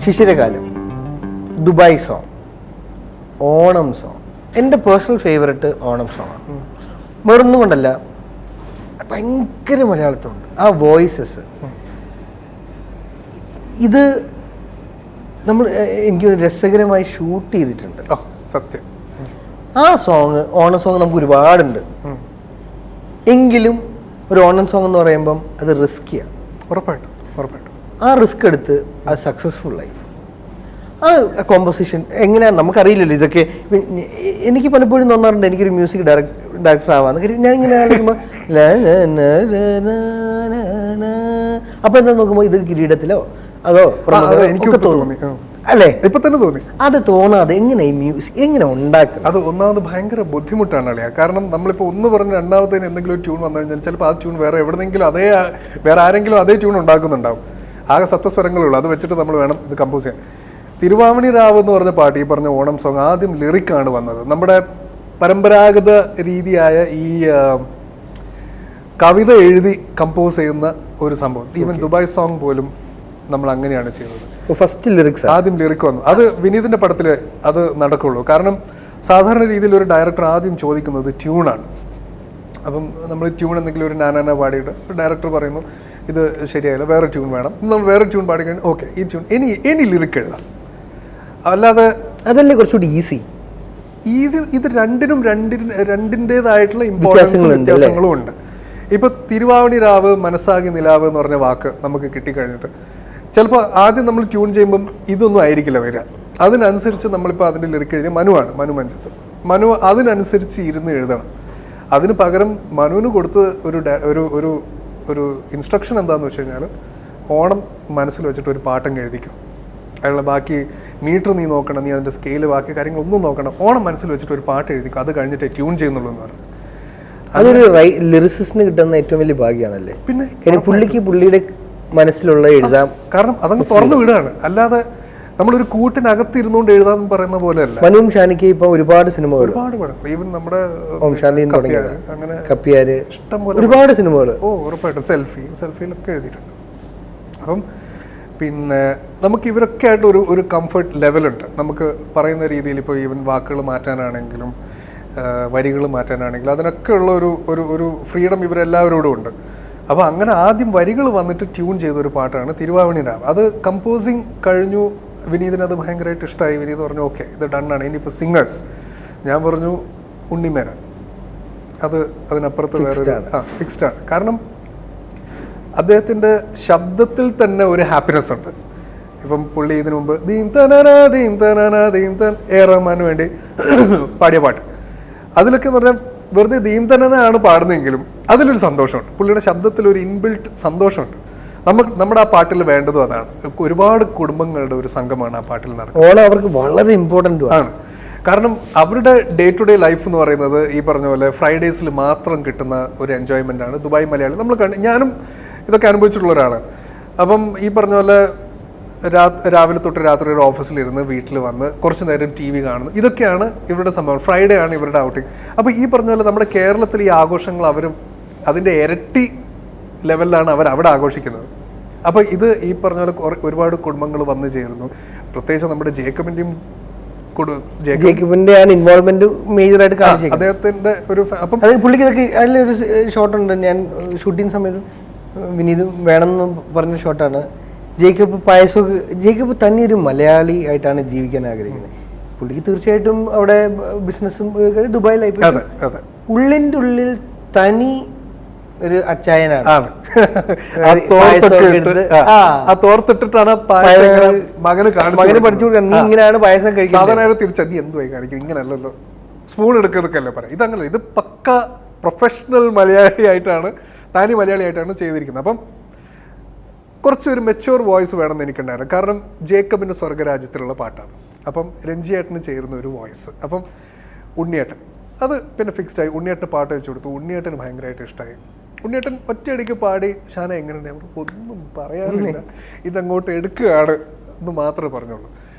ശിശിരകാലം, Dubai song, Onam song. എൻ്റെ personal favourite Onam സോങ്ങാണ്. വേറൊന്നും കൊണ്ടല്ല, ഭയങ്കര മലയാളത്തിലുണ്ട് ആ വോയിസസ്. ഇത് നമ്മൾ എനിക്ക് രസകരമായി ഷൂട്ട് ചെയ്തിട്ടുണ്ട്. സത്യം. ആ സോങ്, ഓണം സോങ് നമുക്ക് ഒരുപാടുണ്ട്. എങ്കിലും ഒരു ഓണം സോങ് എന്ന് പറയുമ്പം അത് റിസ്കിയാണ്. ഉറപ്പായിട്ടും ഉറപ്പായിട്ടും. ആ റിസ്ക് എടുത്ത് അത് സക്സസ്ഫുള്ളായി. ആ കോമ്പോസിഷൻ എങ്ങനെയാണ് നമുക്കറിയില്ലല്ലോ. ഇതൊക്കെ എനിക്ക് പലപ്പോഴും തോന്നാറുണ്ട് എനിക്കൊരു മ്യൂസിക് ഡയറക്ടർ ആവാന്ന്. കാര്യം ഞാനിങ്ങനെ ആലോചിക്കുമ്പോൾ അപ്പം എന്താ നോക്കുമ്പോൾ ഇത് കിരീടത്തിലോ അതോ എനിക്ക് തോന്നി അല്ലേ? ഇപ്പൊ തന്നെ തോന്നി. അത് തോന്നാതെ എങ്ങനെ ഈ മ്യൂസിക് എങ്ങനെ ഉണ്ടാക്കും? അത് ഒന്നാമത് ഭയങ്കര ബുദ്ധിമുട്ടാണ് അളിയാ. കാരണം നമ്മളിപ്പോൾ ഒന്ന് പറഞ്ഞ് രണ്ടാമത്തേന് എന്തെങ്കിലും ഒരു ട്യൂൺ വന്നു കഴിഞ്ഞാൽ ചിലപ്പോൾ ആ ട്യൂൺ വേറെ എവിടെന്നെങ്കിലും വേറെ ആരെങ്കിലും അതേ ട്യൂൺ ഉണ്ടാക്കുന്നുണ്ടാവും. ആകെ സപ്തസ്വരങ്ങളുള്ളൂ. അത് വെച്ചിട്ട് നമ്മൾ വേണം ഇത് കമ്പോസ് ചെയ്യാൻ. തിരുവാമണി രാവ് എന്ന് പറഞ്ഞ പാട്ട്, ഈ പറഞ്ഞ ഓണം സോങ്, ആദ്യം ലിറിക്കാണ് വന്നത്. നമ്മുടെ പരമ്പരാഗത രീതിയായ ഈ കവിത എഴുതി കമ്പോസ് ചെയ്യുന്ന ഒരു സംഭവം. ഈവൻ ദുബായ് സോങ് പോലും നമ്മൾ അങ്ങനെയാണ് ചെയ്യുന്നത്. ഫസ്റ്റ് ലിറിക്സ് ആദ്യം ലിറിക് വന്നു. അത് വിനീതിന്റെ പടത്തിൽ അത് നടക്കുള്ളൂ. കാരണം സാധാരണ രീതിയിൽ ഒരു ഡയറക്ടർ ആദ്യം ചോദിക്കുന്നത് ട്യൂണാണ്. അപ്പം നമ്മൾ ട്യൂൺ എന്തെങ്കിലും ഒരു നാനാന പാടിയിട്ട് ഡയറക്ടർ പറയുന്നു ഇത് ശരിയായില്ല, വേറെ ട്യൂൺ വേണം. നമ്മൾ വേറെ ട്യൂൺ പാടി കഴിഞ്ഞാൽ ഓക്കെ ഈ ട്യൂൺ ഇനി ലിറിക് എഴുതാം. അല്ലാതെ അതല്ലേ കുറച്ചുകൂടി ഈസി. ഇത് രണ്ടിൻ്റെതായിട്ടുള്ള ഇമ്പോർട്ടൻസും വ്യത്യാസങ്ങളും ഉണ്ട്. ഇപ്പൊ തിരുവാവണി രാവ്, മനസ്സാകി നിലാവ് എന്ന് പറഞ്ഞ വാക്ക് നമുക്ക് കിട്ടിക്കഴിഞ്ഞിട്ട് ചിലപ്പോൾ ആദ്യം നമ്മൾ ട്യൂൺ ചെയ്യുമ്പം ഇതൊന്നും ആയിരിക്കില്ല വരിക. അതിനനുസരിച്ച് നമ്മളിപ്പോൾ അതിൻ്റെ ലിറിക്ക് എഴുതിയ മനു മഞ്ചത്ത് അതിനനുസരിച്ച് ഇരുന്ന് എഴുതണം. അതിന് പകരം മനുവിന് കൊടുത്ത് ഒരു ഇൻസ്ട്രക്ഷൻ എന്താണെന്ന് വെച്ച് കഴിഞ്ഞാൽ ഓണം മനസ്സിൽ വെച്ചിട്ട് ഒരു പാട്ടങ്ങ് എഴുതിക്കും. അതിനുള്ള ബാക്കി മീറ്റർ നീ നോക്കണം, നീ അതിൻ്റെ സ്കെയില് ബാക്കി കാര്യങ്ങളൊന്നും നോക്കണം. ഓണം മനസ്സിൽ വെച്ചിട്ട് ഒരു പാട്ട് എഴുതിക്കും. അത് കഴിഞ്ഞിട്ട് ട്യൂൺ ചെയ്യുന്നുള്ളൂ എന്ന് പറഞ്ഞു. അതൊരു ലിറിസിസ്റ്റിന് കിട്ടുന്ന ഏറ്റവും വലിയ ഭാഗ്യമാണല്ലേ. പിന്നെ പുള്ളിയുടെ മനസ്സിലുള്ള എഴുതാം. കാരണം അതങ്ങ് തുറന്നു വിടുകയാണ്. അല്ലാതെ നമ്മളൊരു കൂട്ടിനകത്തിരുന്നുകൊണ്ട് എഴുതാൻ പറയുന്ന പോലെ അല്ല. മനുവും ഷാനിക്ക് ഇപ്പൊ ഒരുപാട് സിനിമകൾ, ഒരുപാട് ഈവൻ നമ്മുടെ അങ്ങനെ കപ്പിയാര്, ഇഷ്ടംപോലെ ഒരുപാട് സിനിമകൾ. ഉറപ്പായിട്ടും സെൽഫിയിലൊക്കെ എഴുതിയിട്ടുണ്ട്. അപ്പം പിന്നെ നമുക്ക് ഇവരൊക്കെ ആയിട്ട് ഒരു കംഫർട്ട് ലെവലുണ്ട്. നമുക്ക് പറയുന്ന രീതിയിൽ ഇപ്പോൾ ഈവൻ വാക്കുകൾ മാറ്റാനാണെങ്കിലും വരികൾ മാറ്റാനാണെങ്കിലും അതിനൊക്കെ ഉള്ള ഒരു ഫ്രീഡം ഇവരെല്ലാവരോടും ഉണ്ട്. അപ്പോൾ അങ്ങനെ ആദ്യം വരികൾ വന്നിട്ട് ട്യൂൺ ചെയ്തൊരു പാട്ടാണ് തിരുവാവണി രാവ്. അത് കമ്പോസിങ് കഴിഞ്ഞു. വിനീതിന് അത് ഭയങ്കരമായിട്ട് ഇഷ്ടമായി. വിനീത് പറഞ്ഞു ഓക്കെ ഇത് ഡണ്ണാണ്. ഇനിയിപ്പോൾ സിംഗേഴ്സ് ഞാൻ പറഞ്ഞു ഉണ്ണിമേനോൻ. അതിനപ്പുറത്ത് വേറെ ഫിക്സ്ഡാണ്. കാരണം അദ്ദേഹത്തിൻ്റെ ശബ്ദത്തിൽ തന്നെ ഒരു ഹാപ്പിനെസ് ഉണ്ട്. ഇപ്പം പുള്ളി ഇതിനു മുമ്പ് ദീം തൻ എ റഹ്മാന് വേണ്ടി പാടിയ പാട്ട്, അതിലൊക്കെ എന്ന് പറഞ്ഞാൽ വെറുതെ ദീം തനാണ് പാടുന്നതെങ്കിലും അതിലൊരു സന്തോഷമുണ്ട്. പുള്ളിയുടെ ശബ്ദത്തിൽ ഒരു ഇൻബിൽറ്റ് സന്തോഷമുണ്ട്. നമ്മുടെ ആ പാട്ടിൽ വേണ്ടതും അതാണ്. ഒരുപാട് കുടുംബങ്ങളുടെ ഒരു സംഘമാണ് ആ പാട്ടിൽ നടക്കുന്നത്. ഓണം അവർക്ക് വളരെ ഇമ്പോർട്ടൻ്റ് ആണ്. കാരണം അവരുടെ ഡേ ടു ഡേ ലൈഫ് എന്ന് പറയുന്നത് ഈ പറഞ്ഞ പോലെ ഫ്രൈഡേസിൽ മാത്രം കിട്ടുന്ന ഒരു എൻജോയ്മെൻ്റ് ആണ്. ദുബായ് മലയാളി നമ്മൾ ഞാനും ഇതൊക്കെ അനുഭവിച്ചിട്ടുള്ള ഒരാളാണ്. അപ്പം ഈ പറഞ്ഞ പോലെ രാവിലെ തൊട്ട് രാത്രി ഒരു ഓഫീസിലിരുന്ന് വീട്ടിൽ വന്ന് കുറച്ച് നേരം TV കാണുന്നു. ഇതൊക്കെയാണ് ഇവരുടെ സംഭവം. ഫ്രൈഡേ ആണ് ഇവരുടെ ഔട്ടിങ്. അപ്പോൾ ഈ പറഞ്ഞ പോലെ നമ്മുടെ കേരളത്തിൽ ഈ ആഘോഷങ്ങൾ അതിൻ്റെ ഇരട്ടി ലെവലിലാണ് അവിടെ ആഘോഷിക്കുന്നത്. അപ്പോൾ ഇത് ഈ പറഞ്ഞ പോലെ ഒരുപാട് കുടുംബങ്ങൾ വന്നു ചേരുന്നു. പ്രത്യേകിച്ച് നമ്മുടെ ജേക്കബിൻ്റെയും ഇൻവോൾവ്മെന്റ് മേജർ ആയിട്ട് കാണിച്ചത് അദ്ദേഹത്തിന്റെ ഒരു. അപ്പം പുള്ളിക്ക് ഇതൊക്കെ അതിലൊരു ഷോട്ടുണ്ട്. ഞാൻ ഷൂട്ടിങ് സമയത്ത് വിനീത് വേണമെന്ന് പറഞ്ഞ ഷോട്ടാണ്. ജേക്കബ് തന്നെ ഒരു മലയാളി ആയിട്ടാണ് ജീവിക്കാൻ ആഗ്രഹിക്കുന്നത്. പുള്ളിക്ക് തീർച്ചയായിട്ടും അവിടെ ബിസിനസ്സും ദുബായ് ലൈഫ്, ഉള്ളിൻ്റെ ഉള്ളിൽ തനി ഒരു അച്ചായനാണ്. മകന് പഠിച്ചു കൊടുക്കാൻ നീ ഇങ്ങനെയാണ് പായസം കഴിക്കുന്നത്. തിരിച്ചത് എന്തുവായി കാണിക്കും, ഇങ്ങനെയല്ലല്ലോ സ്പൂൺ എടുക്കുന്നതൊക്കെ പറയാം. ഇതങ്ങനെ ഇത് പക്ക പ്രൊഫഷണൽ മലയാളി ആയിട്ടാണ്, തനി മലയാളി ആയിട്ടാണ് ചെയ്തിരിക്കുന്നത്. അപ്പം കുറച്ചൊരു മെച്യൂർ വോയിസ് വേണമെന്ന് എനിക്കുണ്ടായിരുന്നു. കാരണം ജേക്കബിൻ്റെ സ്വർഗരാജ്യത്തിലുള്ള പാട്ടാണ്. അപ്പം രഞ്ജിയേട്ടന് ചേരുന്ന ഒരു വോയിസ്. അപ്പം ഉണ്ണിയേട്ടൻ അത് പിന്നെ ഫിക്സ്ഡായി. ഉണ്ണിയേട്ടന് പാട്ട് വെച്ച് കൊടുത്തു. ഉണ്ണിയേട്ടന് ഭയങ്കരമായിട്ട് ഇഷ്ടമായി. ഉണ്ണിയേട്ടൻ ഒറ്റയടിക്ക് പാടി ഷാന എങ്ങനെയുണ്ട്, അവർക്ക് ഒന്നും പറയാനില്ല, ഇതങ്ങോട്ട് എടുക്കുകയാണ് എന്ന് മാത്രമേ പറഞ്ഞുള്ളൂ.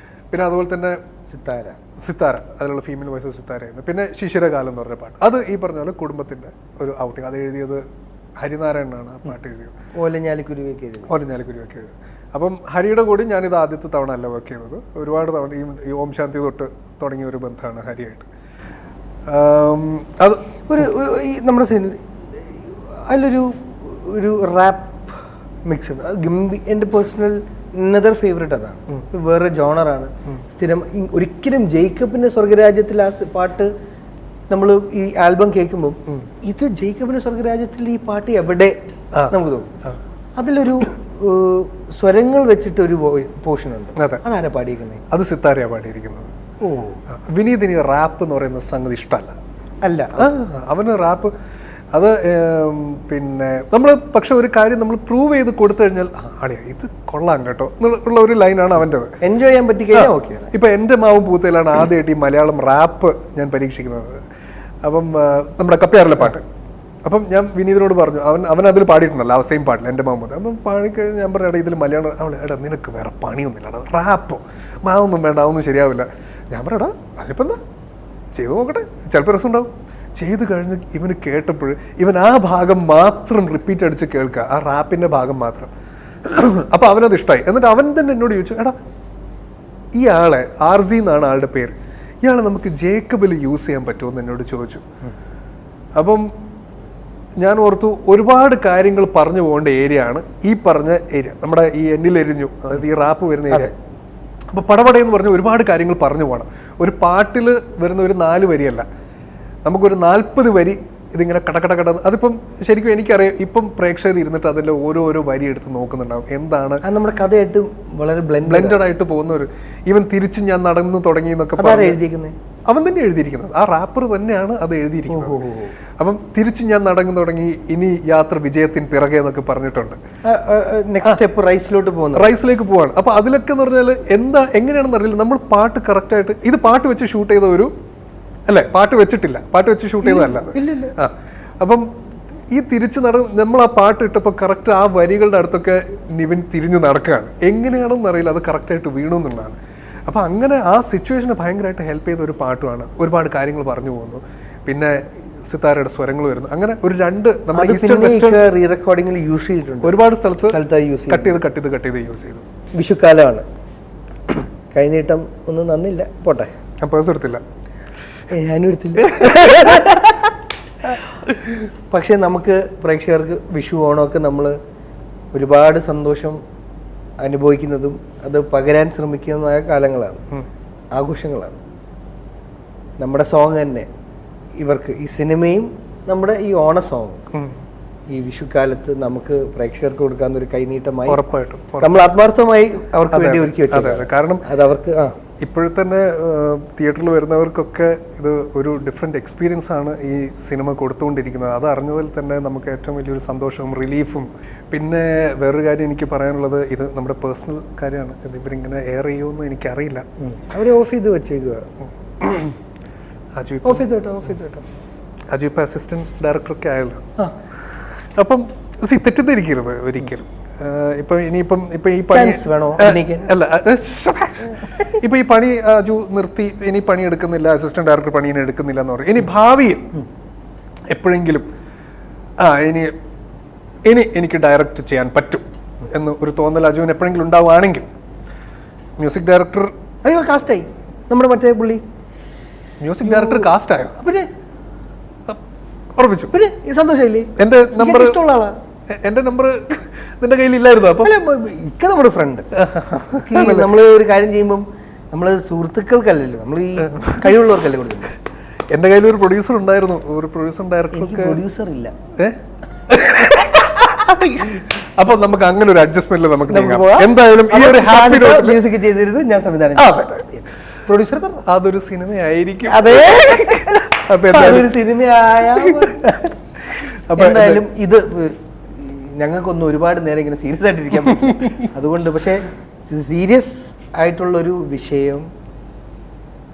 പിന്നെ അതുപോലെ തന്നെ സിത്താര അതിലുള്ള ഫീമെയിൽ വോയിസ് സിത്താരയായിരുന്നു. പിന്നെ ശിശിരകാലം എന്ന് പറഞ്ഞ പാട്ട്, അത് ഈ പറഞ്ഞ പോലെ കുടുംബത്തിൻ്റെ ഒരു ഔട്ടിങ്. അത് എഴുതിയത് ഹരിനാരായണനാണ് ആ പാട്ട് എഴുതിയത്. ഓലഞ്ഞാലിക്കുരുവിയൊക്കെ എഴുതി. അപ്പം ഹരിയുടെ കൂടി ഞാനിത് ആദ്യത്തെ തവണ അല്ല വർക്ക് ചെയ്യുന്നത്. ഒരുപാട് തവണ ഈ ഓം ശാന്തി തൊട്ട് തുടങ്ങിയ ഒരു ബന്ധമാണ് ഹരിയായിട്ട്. അത് നമ്മുടെ അതിലൊരു ഒരു റാപ്പ് മിക്സ് ഉണ്ട്. എൻ്റെ പേഴ്സണൽ അനദർ ഫേവറേറ്റ് അതാണ്. വേറെ ജോണറാണ്. സ്ഥിരം ഒരിക്കലും ജേക്കബിന്റെ സ്വർഗരാജ്യത്തിൽ ആ പാട്ട് നമ്മൾ ഈ ആൽബം കേൾക്കുമ്പോൾ ഇത് ജേക്കബിന്റെ സ്വർഗരാജ്യത്തിൽ ഈ പാട്ട് എവിടെ നമുക്ക് തോന്നും. അതിലൊരു സ്വരങ്ങൾ വെച്ചിട്ട് ഒരു പോർഷൻ ഉണ്ട്. അതാരാ പാടിയിരിക്കുന്നത്? അത് സിത്താരയാ പാടിയിരിക്കുന്നത്. വിനീതിന് റാപ്പ് എന്ന് പറയുന്ന സംഗതി ഇഷ്ടമല്ല. അവന് റാപ്പ് അത് പിന്നെ നമ്മൾ പക്ഷെ ഒരു കാര്യം നമ്മൾ പ്രൂവ് ചെയ്ത് കൊടുത്തു കഴിഞ്ഞാൽ ആടിയാ ഇത് കൊള്ളാം കേട്ടോ എന്നുള്ള ഒരു ലൈനാണ് അവൻ്റെത്. എൻജോയ് ചെയ്യാൻ പറ്റിക്കഴിഞ്ഞാൽ ഓക്കെ. ഇപ്പം എൻ്റെ മാവും പൂത്തയിലാണ് ആദ്യമായിട്ട് ഈ മലയാളം റാപ്പ് ഞാൻ പരീക്ഷിക്കുന്നത്. അപ്പം നമ്മുടെ കപ്പ്യാറിലെ പാട്ട്. അപ്പം ഞാൻ വിനീതിനോട് പറഞ്ഞു, അവൻ അതിൽ പാടിയിട്ടുണ്ടല്ലോ ആ സെയിം പാട്ടിൽ എൻ്റെ മാവും പൂത്ത. അപ്പം പാടിക്കഴിഞ്ഞ് ഞാൻ പറഞ്ഞു, ഇതിൽ മലയാളം എടാ നിനക്ക് വേറെ പണിയൊന്നുമില്ല, റാപ്പോ മാവൊന്നും വേണ്ട, അതൊന്നും ശരിയാവില്ല. ഞാൻ പറയടാ അതിലിപ്പോൾ എന്താ ചെയ്തു നോക്കട്ടെ, ചിലപ്പോൾ രസം ഉണ്ടാവും. ചെയ്ത് കഴിഞ്ഞ് ഇവന് കേട്ടപ്പോൾ ഇവൻ ആ ഭാഗം മാത്രം റിപ്പീറ്റ് അടിച്ച് കേൾക്കുക, ആ റാപ്പിൻ്റെ ഭാഗം മാത്രം. അപ്പോൾ അവനത് ഇഷ്ടമായി. എന്നിട്ട് അവൻ തന്നെ എന്നോട് ചോദിച്ചു, എടാ ഈ ആളെ ആർസി എന്നാണ് ആളുടെ പേര്, ഇയാളെ നമുക്ക് ജേക്കബിൽ യൂസ് ചെയ്യാൻ പറ്റുമോ എന്ന് എന്നോട് ചോദിച്ചു. അപ്പം ഞാൻ ഓർത്തു ഒരുപാട് കാര്യങ്ങൾ പറഞ്ഞു പോകേണ്ട ഏരിയ ആണ് ഈ പറഞ്ഞ ഏരിയ, നമ്മുടെ ഈ എന്നിലെരിഞ്ഞു, അതായത് ഈ റാപ്പ് വരുന്ന ഏരിയ. അപ്പോൾ പടപടയെന്ന് പറഞ്ഞ് ഒരുപാട് കാര്യങ്ങൾ പറഞ്ഞു പോകണം. ഒരു പാട്ടിൽ വരുന്ന ഒരു 4 വരിയല്ല, നമുക്കൊരു 40 വരി ഇതിങ്ങനെ കട. അതിപ്പം ശരിക്കും എനിക്കറിയാം, ഇപ്പം പ്രേക്ഷകർ ഇരുന്നിട്ട് അതിൻ്റെ ഓരോ വരി എടുത്ത് നോക്കുന്നുണ്ടാവും. എന്താണ് നമ്മുടെ കഥയായിട്ട് വളരെ ബ്ലെൻഡഡ് ആയിട്ട് പോകുന്ന ഒരു ഈവൻ തിരിച്ച് ഞാൻ നടന്നു തുടങ്ങി എന്നൊക്കെ അവൻ തന്നെ എഴുതിയിരിക്കുന്നത്. ആ റാപ്പർ തന്നെയാണ് അത് എഴുതിയിരിക്കുന്നത്. അപ്പം തിരിച്ച് ഞാൻ നടന്നു തുടങ്ങി, ഇനി യാത്ര വിജയത്തിന് പിറകെ എന്നൊക്കെ പറഞ്ഞിട്ടുണ്ട്. നെക്സ്റ്റ് സ്റ്റെപ്പ് റൈസിലേക്ക് പോവാണ്. അപ്പൊ അതിലൊക്കെ എന്ന് പറഞ്ഞാൽ എങ്ങനെയാണെന്ന് അറിയില്ല. നമ്മൾ പാട്ട് കറക്റ്റായിട്ട് ഇത് പാട്ട് വെച്ച് ഷൂട്ട് ചെയ്ത ഒരു അല്ലേ, പാട്ട് വെച്ചിട്ടില്ല, പാട്ട് വെച്ച് ഷൂട്ട് ചെയ്തതല്ല. അപ്പം ഈ തിരിച്ച് നമ്മൾ ആ പാട്ട് ഇട്ടപ്പോൾ കറക്റ്റ് ആ വരികളുടെ അടുത്തൊക്കെ നിവിൻ തിരിഞ്ഞു നടക്കുകയാണ്. എങ്ങനെയാണെന്ന് അറിയില്ല, അത് കറക്റ്റായിട്ട് വീണു എന്നുള്ളതാണ്. അപ്പം അങ്ങനെ ആ സിറ്റുവേഷനെ ഭയങ്കരമായിട്ട് ഹെൽപ്പ് ചെയ്ത ഒരു പാട്ടുമാണ്. ഒരുപാട് കാര്യങ്ങൾ പറഞ്ഞു പോകുന്നു, പിന്നെ സിത്താരയുടെ സ്വരങ്ങൾ വരുന്നു. അങ്ങനെ ഒരു 2 നമ്മുടെ ഈസ്റ്റേൺ വെസ്റ്റേൺ റീ റെക്കോർഡിംഗിൽ യൂസ് ചെയ്തിട്ടുണ്ട്. ഒരുപാട് സ്ഥലത്ത് കട്ട് ചെയ്ത് യൂസ് ചെയ്തു. വിഷുക്കാലമാണ്, കൈനീട്ടം ഒന്നും നന്നില്ല, പോട്ടെ. ഞാൻ പേഴ്സ് എടുത്തില്ല, ഞാനും എടുത്തില്ല. പക്ഷെ നമുക്ക് പ്രേക്ഷകർക്ക് വിഷു ഓണമൊക്കെ നമ്മൾ ഒരുപാട് സന്തോഷം അനുഭവിക്കുന്നതും അത് പകരാൻ ശ്രമിക്കുന്നതുമായ കാലങ്ങളാണ്, ആഘോഷങ്ങളാണ്. നമ്മുടെ സോങ് തന്നെ ഇവർക്ക്, ഈ സിനിമയും നമ്മുടെ ഈ ഓണ സോങ് ഈ വിഷുക്കാലത്ത് നമുക്ക് പ്രേക്ഷകർക്ക് കൊടുക്കാവുന്ന ഒരു കൈനീട്ടമായി നമ്മൾ ആത്മാർത്ഥമായി അവർക്ക് വേണ്ടി ഒരുക്കി വെച്ചത്. കാരണം അത് അവർക്ക് ഇപ്പോഴത്തന്നെ തിയേറ്ററിൽ വരുന്നവർക്കൊക്കെ ഇത് ഒരു ഡിഫറെൻ്റ് എക്സ്പീരിയൻസ് ആണ് ഈ സിനിമ കൊടുത്തുകൊണ്ടിരിക്കുന്നത്. അത് അറിഞ്ഞതിൽ തന്നെ നമുക്ക് ഏറ്റവും വലിയൊരു സന്തോഷവും റിലീഫും. പിന്നെ വേറൊരു കാര്യം എനിക്ക് പറയാനുള്ളത്, ഇത് നമ്മുടെ പേഴ്സണൽ കാര്യമാണ്, ഇത് ഇവരിങ്ങനെ എയർ ചെയ്യുമെന്ന് എനിക്കറിയില്ല. അവർ ഓഫ് ചെയ്ത് വെച്ചേക്കുക. അജു ഇപ്പം അസിസ്റ്റന്റ് ഡയറക്ടറൊക്കെ ആയല്ലോ. അപ്പം തെറ്റിദ്ധരിക്കരുത് ഒരിക്കലും. ഇപ്പൊ ഈ പണി അല്ല, ഇപ്പൊ ഈ പണി അജു നിർത്തി, ഇനി പണി എടുക്കുന്നില്ല, അസിസ്റ്റന്റ് ഡയറക്ടർ പണീനെ എടുക്കുന്നില്ല എന്ന് പറയും. ഇനി ഭാവിയിൽ എപ്പോഴെങ്കിലും ഇനി എനിക്ക് ഡയറക്റ്റ് ചെയ്യാൻ പറ്റും എന്ന് ഒരു തോന്നൽ അജുവിന് എപ്പോഴെങ്കിലും ഉണ്ടാവുകയാണെങ്കിൽ മ്യൂസിക് ഡയറക്ടർ കാസ്റ്റായി നമ്മുടെ മറ്റേ പുള്ളി മ്യൂസിക് ഡയറക്ടർ കാസ്റ്റ് ആയോ? പിന്നെ ഉറപ്പിച്ചു. പിന്നെ സന്തോഷമില്ലേ? എന്റെ നമ്പർ നിന്റെ കയ്യിൽ ഇല്ലായിരുന്നു. അപ്പൊ ഇക്ക നമ്മുടെ ഫ്രണ്ട്, നമ്മള് ഒരു കാര്യം ചെയ്യുമ്പോൾ നമ്മള് സുഹൃത്തുക്കൾക്കല്ലല്ലോ, നമ്മൾ ഈ കഴിവുള്ളവർക്കല്ലേ കൊടുക്കുന്നത്. എന്റെ കയ്യിൽ ഒരു പ്രൊഡ്യൂസർ ഉണ്ടായിരുന്നു, ഒരു പ്രൊഡ്യൂസർ ഡയറക്ടർ. പ്രൊഡ്യൂസർ ഇല്ല. അപ്പൊ നമുക്ക് അങ്ങനെ ഒരു അഡ്ജസ്റ്റ്മെന്റിൽ നമുക്ക് എന്തായാലും ഈ ഒരു ഹാപ്പി മ്യൂസിക് ചെയ്തിരുന്നു, ഞാൻ സംവിധാനം പ്രൊഡ്യൂസർ. അതൊരു സിനിമയായിരിക്കും. അതെ, അതൊരു സിനിമയായ. എന്തായാലും ഇത് ഞങ്ങൾക്കൊന്നും ഒരുപാട് നേരം ഇങ്ങനെ സീരിയസ് ആയിട്ടിരിക്കാൻ പറ്റും, അതുകൊണ്ട്. പക്ഷേ സീരിയസ് ആയിട്ടുള്ളൊരു വിഷയം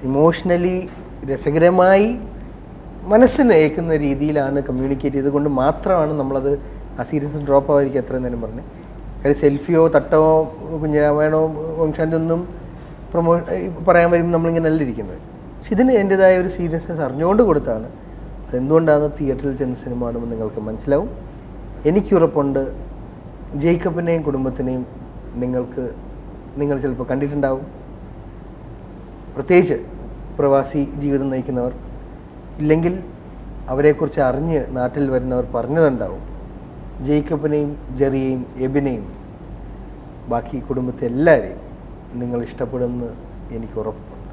ഇമോഷണലി രസകരമായി മനസ്സിന് ഏൽക്കുന്ന രീതിയിലാണ് കമ്മ്യൂണിക്കേറ്റ് ചെയ്തുകൊണ്ട് മാത്രമാണ് നമ്മളത് ആ സീരിയസ് ഡ്രോപ്പ് ആവാതിരിക്കും എത്രയും നേരം പറഞ്ഞ്. കാര്യം സെൽഫിയോ തട്ടോ കുഞ്ഞരാമായണോ വംശാന്തി ഒന്നും പറയാൻ വരുമ്പോൾ നമ്മളിങ്ങനെ അല്ല ഇരിക്കുന്നത്. പക്ഷെ ഇതിന് എൻ്റെതായ ഒരു സീരിയസ്നെസ് അറിഞ്ഞുകൊണ്ട് കൊടുത്താണ്. അതെന്തുകൊണ്ടാണ് തിയേറ്ററിൽ ചെന്ന സിനിമ കാണുമ്പോൾ നിങ്ങൾക്ക് മനസ്സിലാവും. എനിക്കുറപ്പുണ്ട് ജേക്കബിനെയും കുടുംബത്തിനെയും നിങ്ങൾ ചിലപ്പോൾ കണ്ടിട്ടുണ്ടാവും. പ്രത്യേകിച്ച് പ്രവാസി ജീവിതം നയിക്കുന്നവർ, ഇല്ലെങ്കിൽ അവരെക്കുറിച്ച് അറിഞ്ഞ് നാട്ടിൽ വരുന്നവർ പറഞ്ഞതുണ്ടാവും. ജേക്കബിനെയും ജെറിയെയും എബിനെയും ബാക്കി കുടുംബത്തെ എല്ലാവരെയും നിങ്ങൾ ഇഷ്ടപ്പെടുമെന്ന് എനിക്ക് ഉറപ്പുണ്ട്.